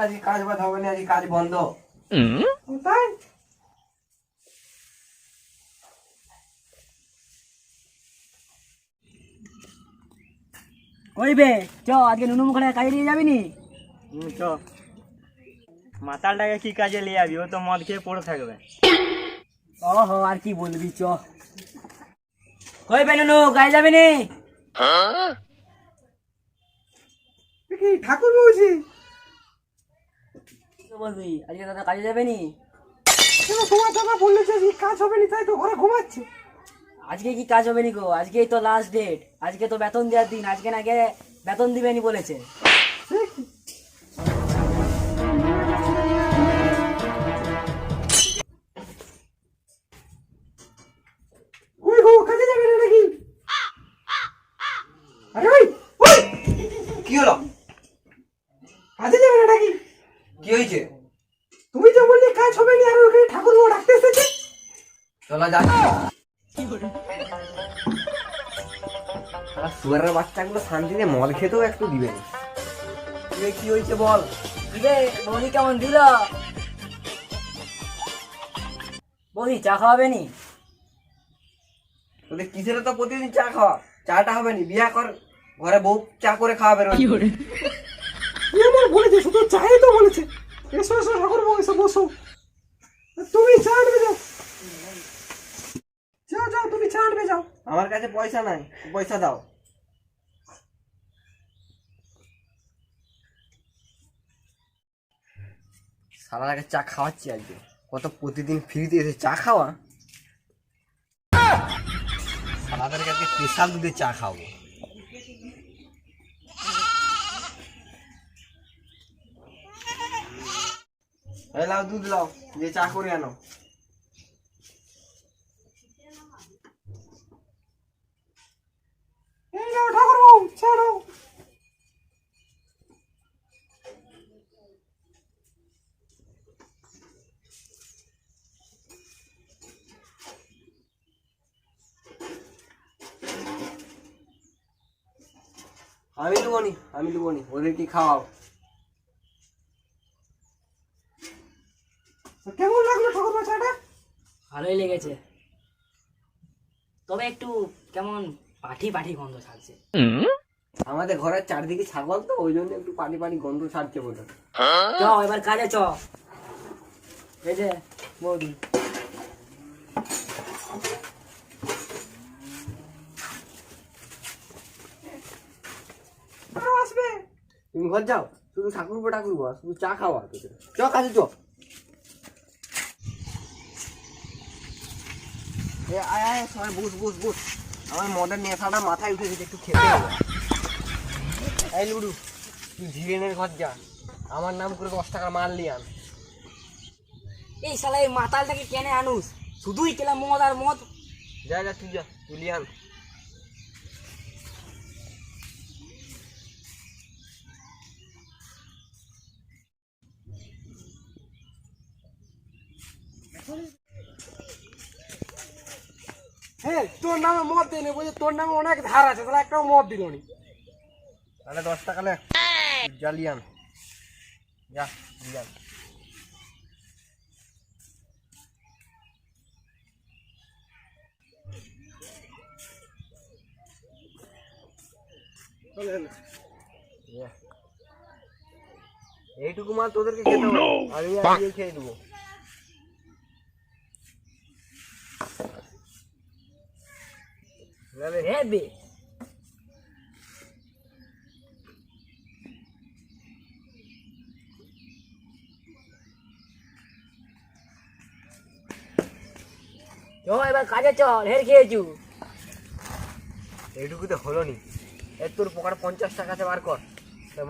আজকে কাজ বাদ হবে না, আজকে কাজ বন্ধ। তাই কইবে চ আজকে নুনু মুখে কাজে নিয়ে যাবি নি? চ মাতালটাকে কি কাজে নিয়ে যাবি? ও তো মদ খেয়ে পড়ে থাকবে। ওহো আর কি বলবি, চ। কইবে নুনু কাজে যাবি নি? কি ঠাকুর বলছি? কি বলবি আজকে দাদা কাজে যাবে নি? তোমার দাদা বললে যে কাজ হবে না, তাই তো ঘরে ঘুমাচ্ছে। আজকে কি কাজ হবে নি গো? আজকেই তো লাস্ট ডেট, আজকে তো বেতন দেওয়ার দিন, আজকে না গেলে বেতন দিবে নি বলেছে। ওই গো কাজে যাবে না নাকি? আরে ওই ওই কি হলো? কাজে যাবে না নাকি? কি হয়েছে? তুমি যে বললে কাজ হবে না, আর ওখানে ঠাকুর বাবা ডাকতে এসেছে। চলো যাচ্ছি। সুগারের বাচ্চাগুলো শান্তিতে মদ খেতেও একটু দিবে না। কি হয়েছে বল? দিবে বৌদি কেমন দিল? বৌদি চা খাওয়াবে নি? তোদের কিসের তো প্রতিদিন চা খাওয়া? চাটা হবে নি, বিয়া কর, ঘরে বউ চা করে খাওয়াবে রোজ। তুই আমার বলেছে, শুধু চাই তো বলেছে। এসো এসো ঠাকুর বাবা, এসো বসো। তুমি চা আনবে যাও। যাও যাও, তুমি চা আনবে যাও। আমার কাছে পয়সা নাই, পয়সা দাও। সারা আগে চা খাওয়াচ্ছি আজকে, কত প্রতিদিন ফ্রিতে এসে চা খাওয়া। সারাদেরকে আজকে স্পেশাল দুধে চা খাবো। এই লাও দুধ লাও, যে চা করে আনো। এই নাও ঠাকুর বাবু, চা নাও। আমি লুবনি, আমি লুবনি, ওদের কি খাওয়াও। কেমন লাগলো ঠাকুর বাবা চাটা? ভালোই লেগেছে, তবে একটু কেমন পাঠি পাঠি গন্ধ ছাড়ছে। আমাদের ঘরের চারদিকে ছাগল তো, ওই জন্য একটু পানি পানি গন্ধ ছাড়ছে বলে। চ এবার কাজে চ। এই যে বৌদি, আরো আসবে। তুমি ঘর যাও, শুধু ঠাকুরবো ঠাকুরবো, শুধু চা খাওয়া তোদের। চ কাজে চ। এ আয় আয়, সবাই বস বস বস। আমার মদের নেশাটা মাথায় উঠে গেছে, একটু খেতে হবে। এই লুডু, তুই ধীরেনের ঘর যা, আমার নাম করে 10 টাকার মাল নিয়ে আন। এই শালা এই মাতালটাকে কেনে আনুস? শুধুই খেলাম মদ আর মদ। যা যা তুই যা, তুই নিয়ে আন। হ্যাঁ, তোর নামে মদ দেয়নি, বলছে তোর নামে অনেক ধার আছে, তাহলে একটাও মদ দিল নি। তাহলে 10 টাকা নে, যা নিয়ে আন। যা নিয়ে আন। Yeah. এইটুকু মাল তোদেরকে খেতে হবে, আমি আজকে খেয়ে দেবো। হেবে চ এবার কাজে চল, হের খেয়েছু। এইটুকুতে হলো নি, এর তোর পকেটে 50 টাকা আছে, বার কর,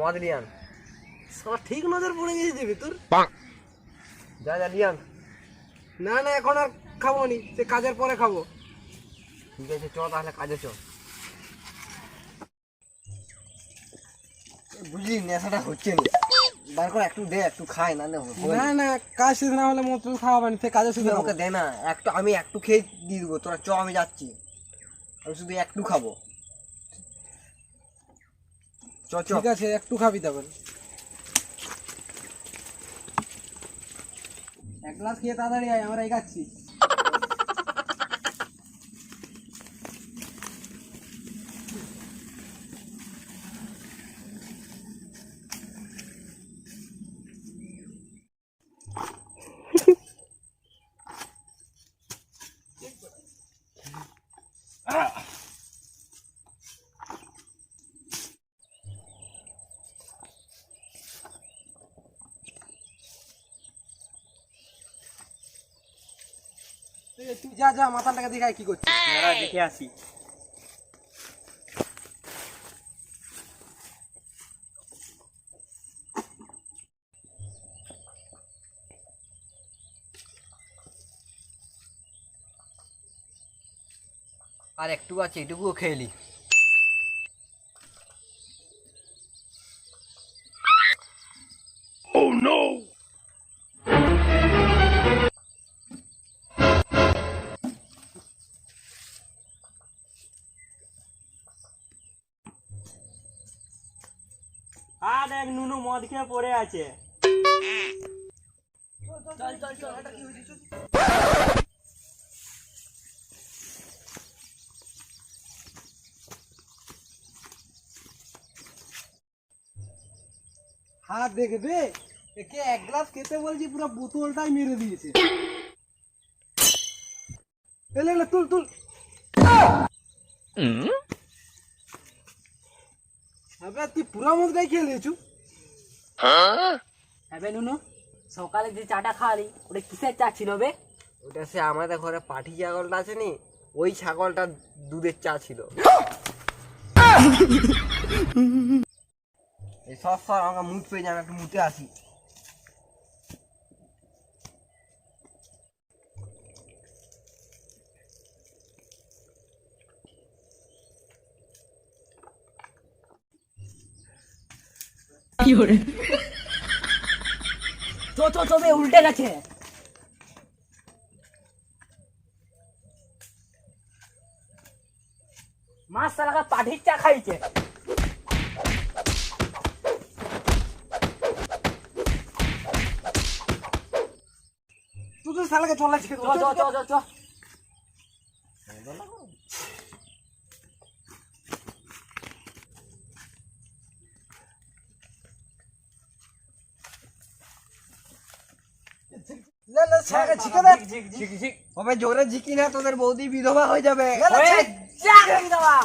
মদ নিয়ে আন। সব ঠিক নজর পড়ে গেছে দেবে তোর। যা যা নিয়ে আন। না না, এখন আর খাবো নি, সে কাজের পরে খাবো। ঠিক আছে চ তাহলে কাজে চ। বুঝলি নেশাটা হচ্ছে না, বার কর, একটু দে, একটু খাই, না না না না, কাজ শেষ না হলে মদ খাওয়াবে না, সে কাজে শুধু আমাকে দে না একটু, আমি একটু খেয়ে দিয়ে দেবো, তোরা চ, আমি যাচ্ছি, আমি শুধু একটু খাবো। চ চ। ঠিক আছে, একটু খাবি তখন। এক গ্লাস খেয়ে তাড়াতাড়ি আয়, আমরা এগাচ্ছি। তুই যা যা, মাথাটাকে দেখায় কি করছিস। দেখে আসি। আর একটু আছে, এটুকুও খেয়ে নি। আর এক নুনু মদ খেয়ে পড়ে আছে। হাত দেখবে, একে এক গ্লাস খেতে বলছি, পুরো বোতলটাই মেরে দিয়েছে। এলে এলে তুল তুল। আবে তুই পুরা মদটাই খেয়ে নিয়েছু। হ্যাঁ নুনু, সকালে যে চাটা খাওয়ালি ওটা কিসের চা ছিল বে? ওটা সে আমাদের ঘরে পাঠি ছাগলটা আছে নি, ওই ছাগলটার দুধের চা ছিল। এই সব সব আমাকে মুখ পেয়ে যাবে, একটু মুতে আসি। চো চো চো বে, উল্টে গেছে। মাছ সালাকা পাঠির চা খাইছে। তুই তো শালাকে চলাচ্ছি। চো চো চো চো চো। লে লে শালাকে ঝিকে দে। তবে জোরে ঝিকি না, তোদের বৌদি বিধবা হয়ে যাবে। যা দেওয়া